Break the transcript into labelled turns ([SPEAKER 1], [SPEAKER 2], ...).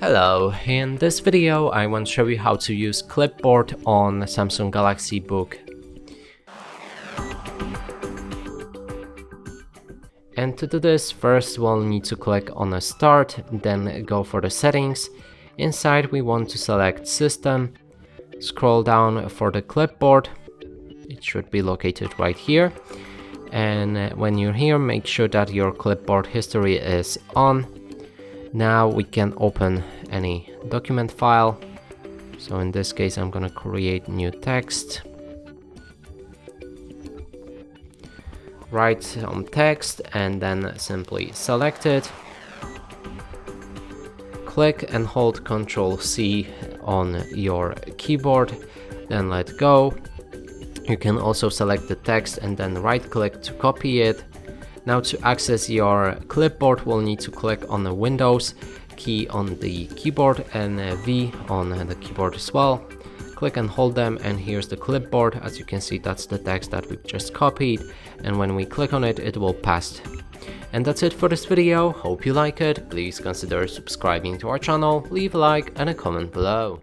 [SPEAKER 1] Hello, in this video I want to show you how to use Clipboard on Samsung Galaxy Book. And to do this, first we'll need to click on a Start, then go for the settings. Inside we want to select System, scroll down for the Clipboard. It should be located right here. And when you're here, make sure that your clipboard history is on. Now we can open any document file. So in this case, I'm gonna create new text. Write some text and then simply select it. Click and hold Ctrl+C on your keyboard, then let go. You can also select the text and then right click to copy it. Now to access your clipboard, we'll need to click on the Windows key on the keyboard and V on the keyboard as well. Click and hold them, and here's the clipboard. As you can see, that's the text that we've just copied, and when we click on it, it will paste. And that's it for this video. Hope you like it. Please consider subscribing to our channel, leave a like and a comment below.